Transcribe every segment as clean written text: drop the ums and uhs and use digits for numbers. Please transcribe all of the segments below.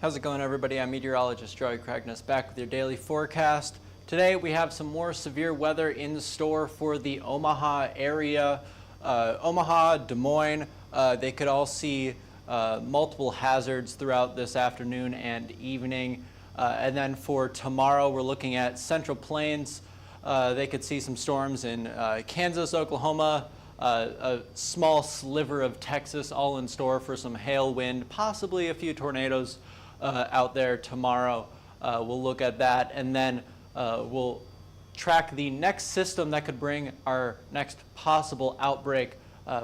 How's it going, everybody? I'm meteorologist Joey Cragness back with your daily forecast. Today we have some more severe weather in store for the Omaha area. Omaha, Des Moines, they could all see multiple hazards throughout this afternoon and evening. And then for tomorrow, we're looking at Central Plains. They could see some storms in Kansas, Oklahoma, a small sliver of Texas, all in store for some hail, wind, possibly a few tornadoes out there tomorrow. We'll look at that, and then we'll track the next system that could bring our next possible outbreak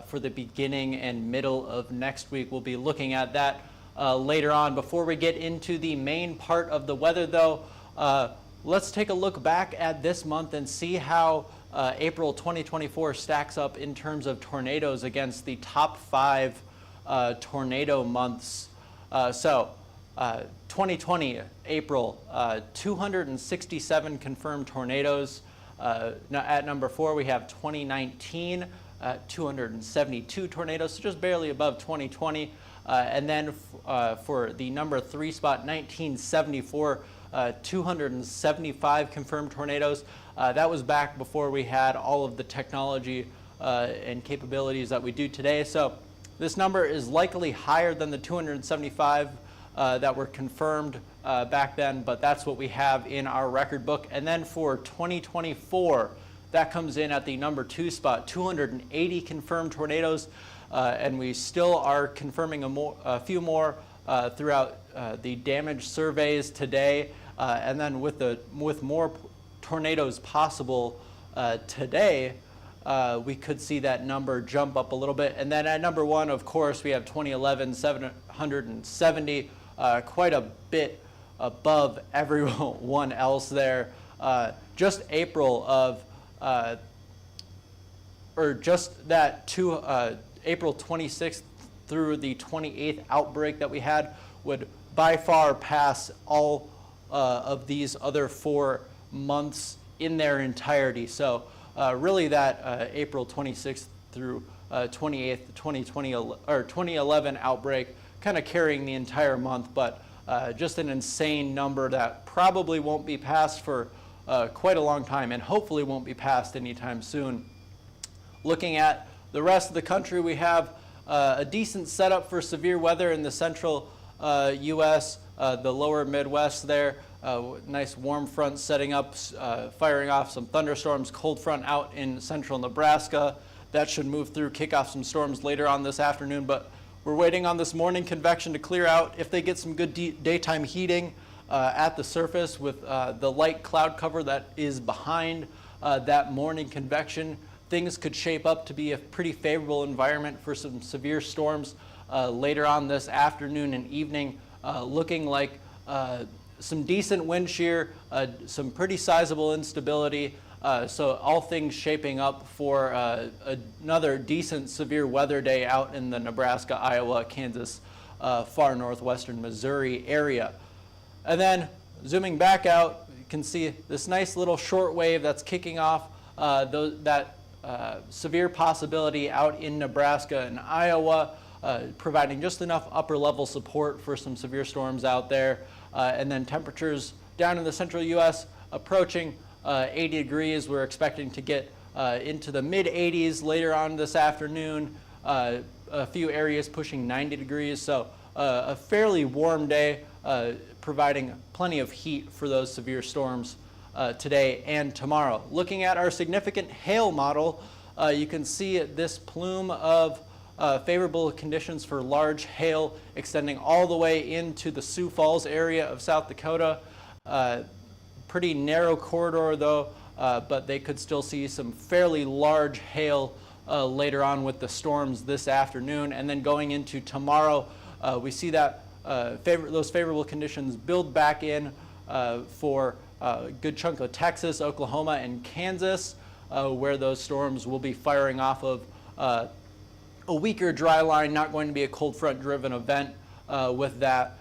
for the beginning and middle of next week. We'll be looking at that later on. Before we get into the main part of the weather, though, let's take a look back at this month and see how April 2024 stacks up in terms of tornadoes against the top 5 tornado months. 2020, April, 267 confirmed tornadoes. At number 4, we have 2019, 272 tornadoes, so just barely above 2020. And then for the number 3 spot, 1974, 275 confirmed tornadoes. That was back before we had all of the technology and capabilities that we do today. So this number is likely higher than the 275 that were confirmed back then, but that's what we have in our record book. And then for 2024, that comes in at the number 2 spot, 280 confirmed tornadoes, and we still are confirming a few more throughout the damage surveys today. And then with more tornadoes possible today, we could see that number jump up a little bit. And then at number 1, of course, we have 2011, 770, quite a bit above everyone else there. Just April of, or just that April 26th through the 28th outbreak that we had would by far pass all of these other 4 months in their entirety. So really that April 26th through 28th, 2011 outbreak kind of carrying the entire month, but just an insane number that probably won't be passed for quite a long time, and hopefully won't be passed anytime soon. Looking at the rest of the country, we have a decent setup for severe weather in the central U.S., the lower Midwest there. Nice warm front setting up, firing off some thunderstorms, cold front out in central Nebraska. That should move through, kick off some storms later on this afternoon, but we're waiting on this morning convection to clear out. If they get some good daytime heating at the surface with the light cloud cover that is behind that morning convection, things could shape up to be a pretty favorable environment for some severe storms later on this afternoon and evening, looking like some decent wind shear, some pretty sizable instability. So all things shaping up for another decent severe weather day out in the Nebraska, Iowa, Kansas, far northwestern Missouri area. And then zooming back out, you can see this nice little short wave that's kicking off that severe possibility out in Nebraska and Iowa, providing just enough upper level support for some severe storms out there. And then temperatures down in the central U.S. approaching 80 degrees. We're expecting to get into the mid 80s later on this afternoon. A few areas pushing 90 degrees. So a fairly warm day, providing plenty of heat for those severe storms today and tomorrow. Looking at our significant hail model, you can see this plume of favorable conditions for large hail extending all the way into the Sioux Falls area of South Dakota. Pretty narrow corridor though, but they could still see some fairly large hail later on with the storms this afternoon. And then going into tomorrow, we see that those favorable conditions build back in for a good chunk of Texas, Oklahoma, and Kansas, where those storms will be firing off of a weaker dry line, not going to be a cold front driven event with that,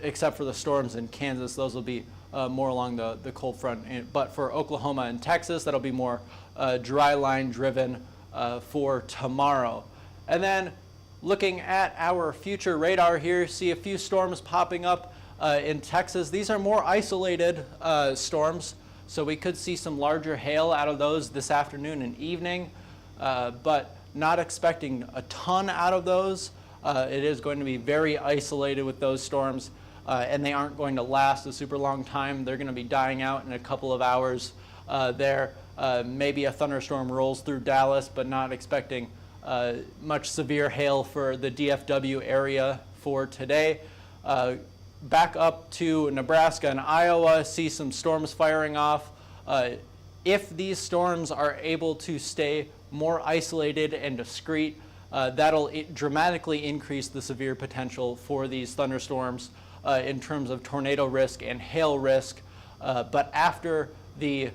except for the storms in Kansas. Those will be more along the cold front. But for Oklahoma and Texas, that'll be more dry line driven for tomorrow. And then looking at our future radar here, see a few storms popping up in Texas. These are more isolated storms, so we could see some larger hail out of those this afternoon and evening, but not expecting a ton out of those. It is going to be very isolated with those storms, and they aren't going to last a super long time. They're going to be dying out in a couple of hours there. Maybe a thunderstorm rolls through Dallas, but not expecting much severe hail for the DFW area for today. Back up to Nebraska and Iowa, see some storms firing off. If these storms are able to stay more isolated and discrete, that'll dramatically increase the severe potential for these thunderstorms in terms of tornado risk and hail risk. But after the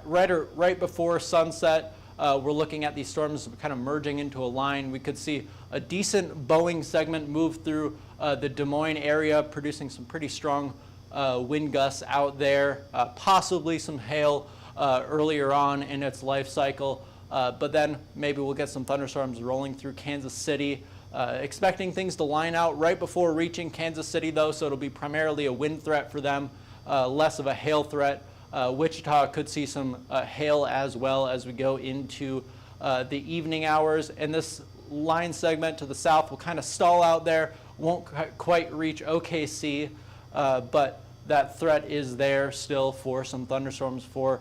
right before sunset, we're looking at these storms kind of merging into a line. We could see a decent bowing segment move through the Des Moines area, producing some pretty strong wind gusts out there, possibly some hail earlier on in its life cycle. But then maybe we'll get some thunderstorms rolling through Kansas City. Expecting things to line out right before reaching Kansas City, though, so it'll be primarily a wind threat for them, less of a hail threat. Wichita could see some hail as well as we go into the evening hours. And this line segment to the south will kind of stall out there, won't quite reach OKC, but that threat is there still for some thunderstorms for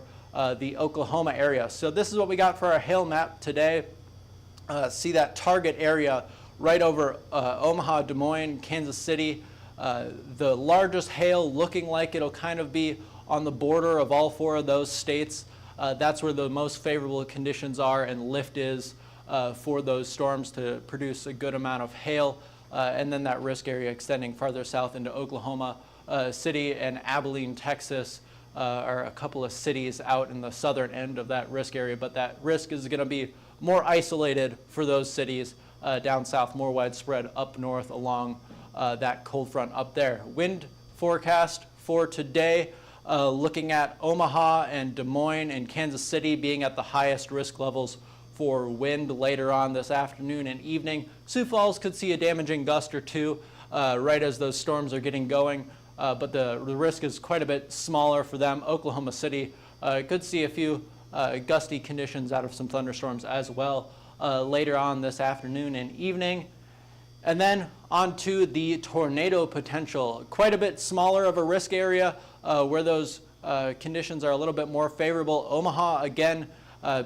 the Oklahoma area. So this is what we got for our hail map today. See that target area right over Omaha, Des Moines, Kansas City. The largest hail looking like it'll kind of be on the border of all four of those states. That's where the most favorable conditions are and lift is for those storms to produce a good amount of hail. And then that risk area extending farther south into Oklahoma City and Abilene, Texas, are a couple of cities out in the southern end of that risk area. But that risk is going to be more isolated for those cities down south, more widespread up north along that cold front up there. Wind forecast for today, looking at Omaha and Des Moines and Kansas City being at the highest risk levels for wind later on this afternoon and evening. Sioux Falls could see a damaging gust or two right as those storms are getting going, but the risk is quite a bit smaller for them. Oklahoma City could see a few gusty conditions out of some thunderstorms as well later on this afternoon and evening. And then on to the tornado potential. Quite a bit smaller of a risk area where those conditions are a little bit more favorable. Omaha, again,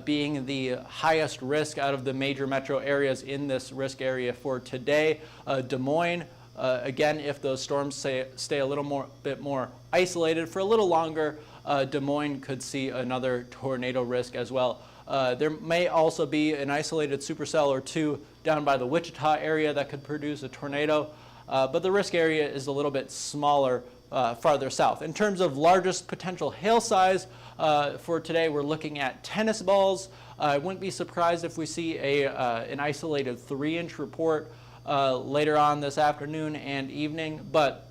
being the highest risk out of the major metro areas in this risk area for today. Des Moines, again, if those storms stay a little bit more isolated for a little longer, Des Moines could see another tornado risk as well. There may also be an isolated supercell or two down by the Wichita area that could produce a tornado, but the risk area is a little bit smaller farther south. In terms of largest potential hail size for today, we're looking at tennis balls. I wouldn't be surprised if we see an isolated 3-inch report later on this afternoon and evening, but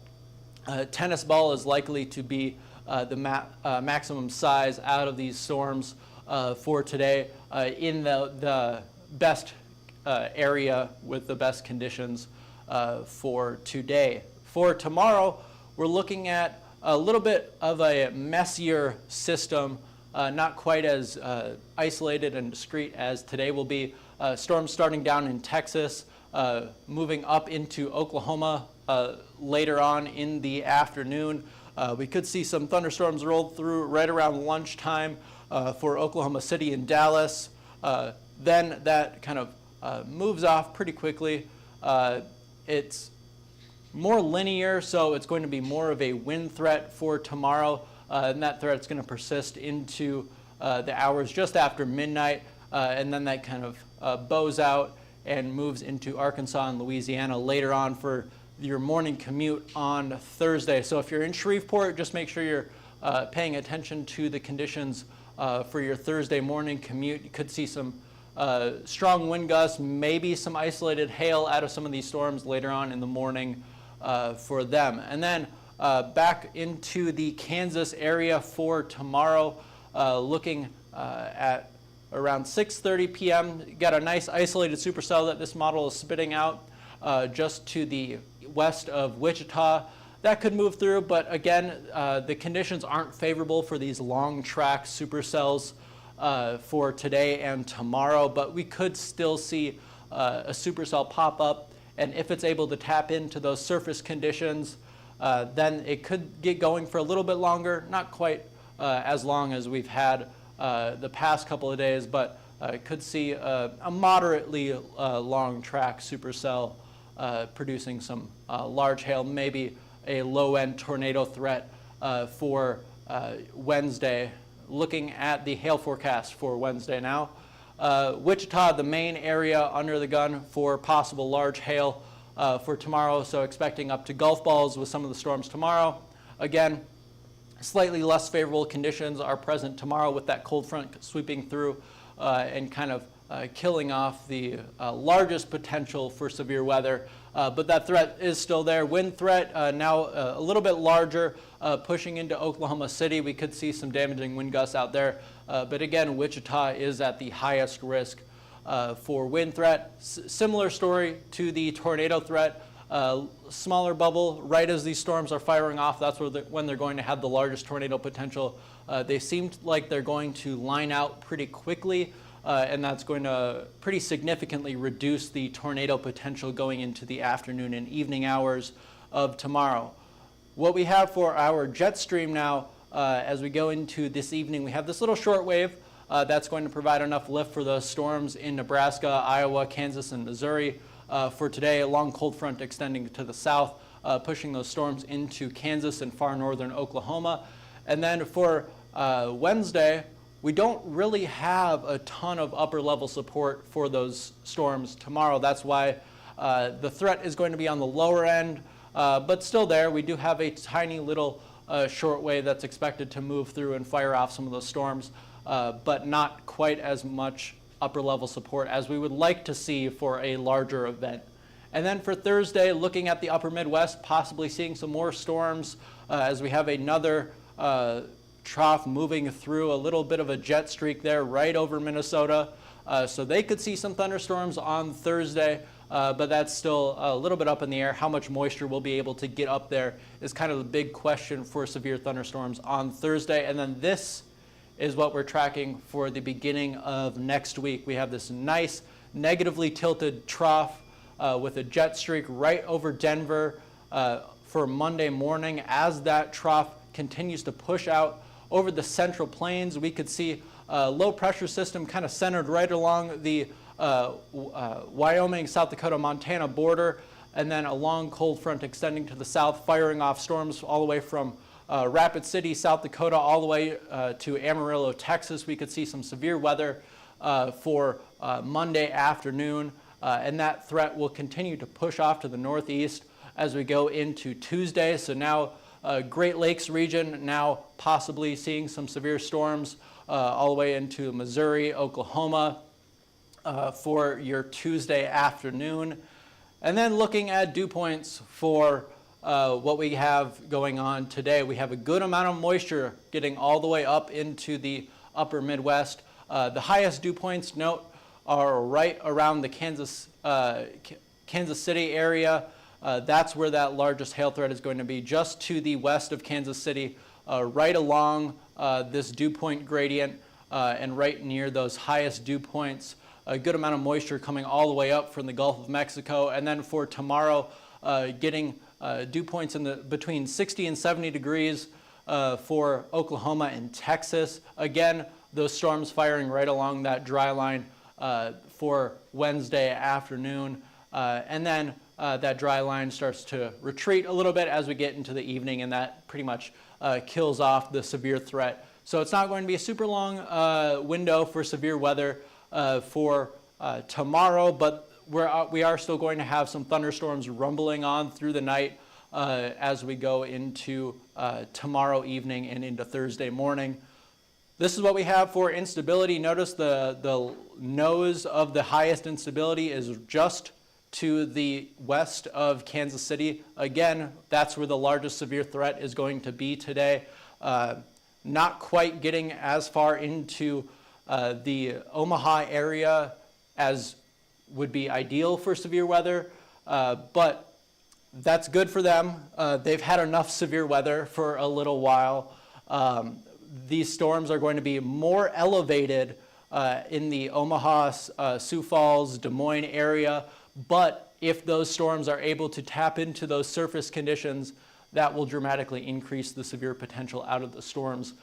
tennis ball is likely to be the maximum size out of these storms for today in the best area with the best conditions for today. For tomorrow, we're looking at a little bit of a messier system, not quite as isolated and discrete as today will be. Storms starting down in Texas, moving up into Oklahoma later on in the afternoon. We could see some thunderstorms roll through right around lunchtime for Oklahoma City and Dallas. Then that kind of moves off pretty quickly. It's more linear, so it's going to be more of a wind threat for tomorrow, and that threat's going to persist into the hours just after midnight. and then that kind of bows out and moves into Arkansas and Louisiana later on for your morning commute on Thursday. So if you're in Shreveport, just make sure you're paying attention to the conditions for your Thursday morning commute. You could see some strong wind gusts, maybe some isolated hail out of some of these storms later on in the morning for them. And then back into the Kansas area for tomorrow, looking at around 6:30 p.m. Got a nice isolated supercell that this model is spitting out just to the west of Wichita. That could move through, but again, the conditions aren't favorable for these long track supercells for today and tomorrow, but we could still see a supercell pop up, and if it's able to tap into those surface conditions, then it could get going for a little bit longer, not quite as long as we've had the past couple of days, but could see a moderately long track supercell producing some large hail, maybe a low-end tornado threat for Wednesday. Looking at the hail forecast for Wednesday now. Wichita, the main area under the gun for possible large hail for tomorrow, so expecting up to golf balls with some of the storms tomorrow. Again, slightly less favorable conditions are present tomorrow with that cold front sweeping through and kind of killing off the largest potential for severe weather. But that threat is still there. Wind threat now a little bit larger, pushing into Oklahoma City. We could see some damaging wind gusts out there. But again, Wichita is at the highest risk for wind threat. Similar story to the tornado threat. Smaller bubble right as these storms are firing off. That's when they're going to have the largest tornado potential. They seemed like they're going to line out pretty quickly. And that's going to pretty significantly reduce the tornado potential going into the afternoon and evening hours of tomorrow. What we have for our jet stream now, as we go into this evening, we have this little shortwave that's going to provide enough lift for those storms in Nebraska, Iowa, Kansas, and Missouri for today. A long cold front extending to the south, pushing those storms into Kansas and far northern Oklahoma. And then for Wednesday, we don't really have a ton of upper level support for those storms tomorrow. That's why the threat is going to be on the lower end, but still there. We do have a tiny little shortwave that's expected to move through and fire off some of those storms, but not quite as much upper level support as we would like to see for a larger event. And then for Thursday, looking at the upper Midwest, possibly seeing some more storms as we have another trough moving through, a little bit of a jet streak there right over Minnesota. So they could see some thunderstorms on Thursday, but that's still a little bit up in the air. How much moisture we'll be able to get up there is kind of the big question for severe thunderstorms on Thursday. And then this is what we're tracking for the beginning of next week. We have this nice negatively tilted trough with a jet streak right over Denver for Monday morning. As that trough continues to push out over the central plains, we could see a low pressure system kind of centered right along the Wyoming, South Dakota, Montana border, and then a long cold front extending to the south, firing off storms all the way from Rapid City, South Dakota, all the way to Amarillo, Texas. We could see some severe weather for Monday afternoon, and that threat will continue to push off to the northeast as we go into Tuesday. So now Great Lakes region now possibly seeing some severe storms all the way into Missouri, Oklahoma for your Tuesday afternoon. And then looking at dew points for what we have going on today, we have a good amount of moisture getting all the way up into the upper Midwest. The highest dew points, note, are right around the Kansas City area. That's where that largest hail threat is going to be, just to the west of Kansas City, right along this dew point gradient and right near those highest dew points. A good amount of moisture coming all the way up from the Gulf of Mexico. And then for tomorrow, getting dew points in the between 60 and 70 degrees for Oklahoma and Texas. Again, those storms firing right along that dry line for Wednesday afternoon. And then that dry line starts to retreat a little bit as we get into the evening, and that pretty much kills off the severe threat. So it's not going to be a super long window for severe weather for tomorrow, but we are still going to have some thunderstorms rumbling on through the night as we go into tomorrow evening and into Thursday morning. This is what we have for instability. Notice the nose of the highest instability is just to the west of Kansas City. Again, that's where the largest severe threat is going to be today. Not quite getting as far into the Omaha area as would be ideal for severe weather, but that's good for them. They've had enough severe weather for a little while. These storms are going to be more elevated in the Omaha, Sioux Falls, Des Moines area, but if those storms are able to tap into those surface conditions, that will dramatically increase the severe potential out of the storms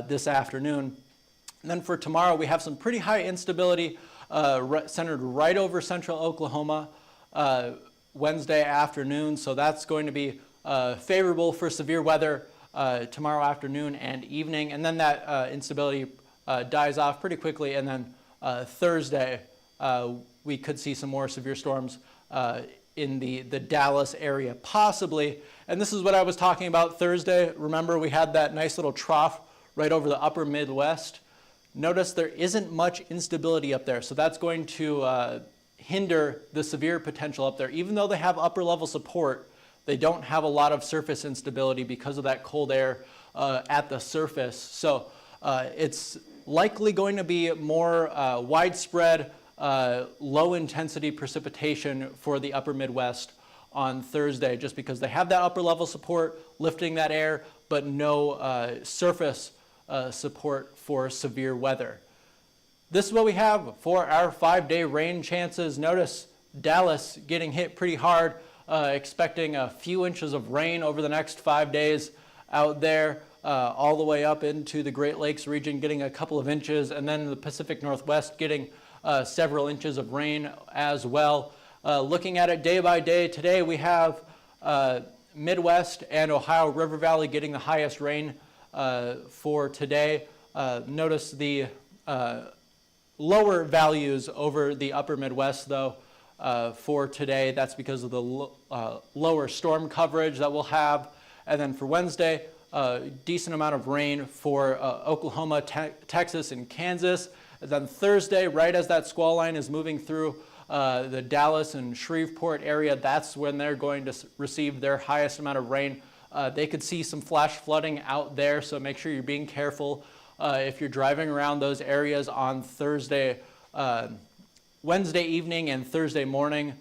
this afternoon. And then for tomorrow, we have some pretty high instability centered right over central Oklahoma Wednesday afternoon, so that's going to be favorable for severe weather tomorrow afternoon and evening, and then that instability dies off pretty quickly, and then Thursday we could see some more severe storms in the Dallas area possibly. And this is what I was talking about Thursday. Remember, we had that nice little trough right over the upper Midwest. Notice there isn't much instability up there, so that's going to hinder the severe potential up there. Even though they have upper level support, they don't have a lot of surface instability because of that cold air at the surface. So it's likely going to be more widespread, low intensity precipitation for the upper Midwest on Thursday, just because they have that upper level support lifting that air, but no surface support for severe weather. This is what we have for our 5-day rain chances. Notice Dallas getting hit pretty hard. Expecting a few inches of rain over the next 5 days out there, all the way up into the Great Lakes region, getting a couple of inches, and then the Pacific Northwest getting several inches of rain as well. Looking at it day by day, today we have Midwest and Ohio River Valley getting the highest rain for today. Notice the lower values over the upper Midwest, though. For today, that's because of the lower storm coverage that we'll have. And then for Wednesday, decent amount of rain for Oklahoma, Texas, and Kansas. And then Thursday, right as that squall line is moving through the Dallas and Shreveport area, that's when they're going to receive their highest amount of rain. They could see some flash flooding out there, so make sure you're being careful if you're driving around those areas on Thursday, Wednesday evening and Thursday morning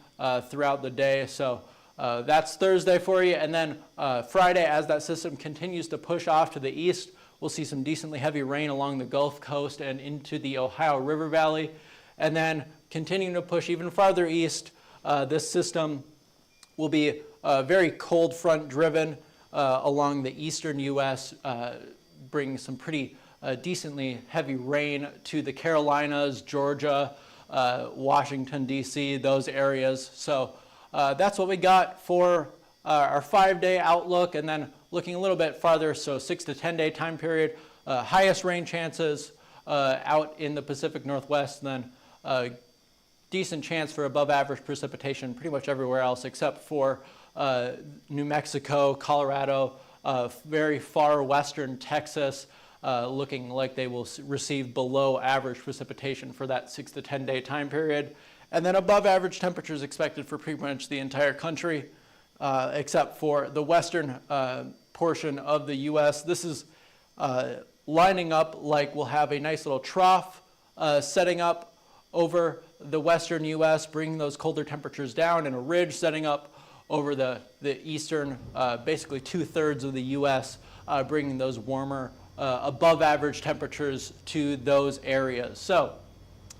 throughout the day. So that's Thursday for you. And then Friday, as that system continues to push off to the east, we'll see some decently heavy rain along the Gulf Coast and into the Ohio River Valley. And then continuing to push even farther east, this system will be very cold front driven along the eastern U.S., bringing some pretty decently heavy rain to the Carolinas, Georgia, Washington, D.C., those areas. So that's what we got for our 5-day outlook. And then looking a little bit farther, so 6 to 10-day time period, highest rain chances out in the Pacific Northwest, and then decent chance for above average precipitation pretty much everywhere else except for New Mexico, Colorado, very far western Texas, looking like they will receive below average precipitation for that 6 to 10-day time period. And then above average temperatures expected for pretty much the entire country, except for the western portion of the U.S. This is lining up like we'll have a nice little trough setting up over the western U.S., bringing those colder temperatures down, and a ridge setting up over the eastern, basically 2/3 of the U.S., bringing those warmer, above average temperatures to those areas. So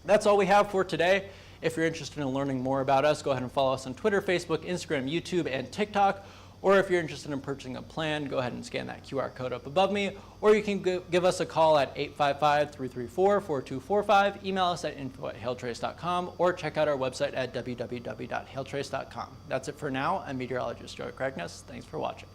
that's all we have for today. If you're interested in learning more about us, go ahead and follow us on Twitter, Facebook, Instagram, YouTube, and TikTok. Or if you're interested in purchasing a plan, go ahead and scan that QR code up above me. Or you can give us a call at 855-334-4245, email us at info@hailtrace.com, or check out our website at www.hailtrace.com. That's it for now. I'm meteorologist Joey Cragness. Thanks for watching.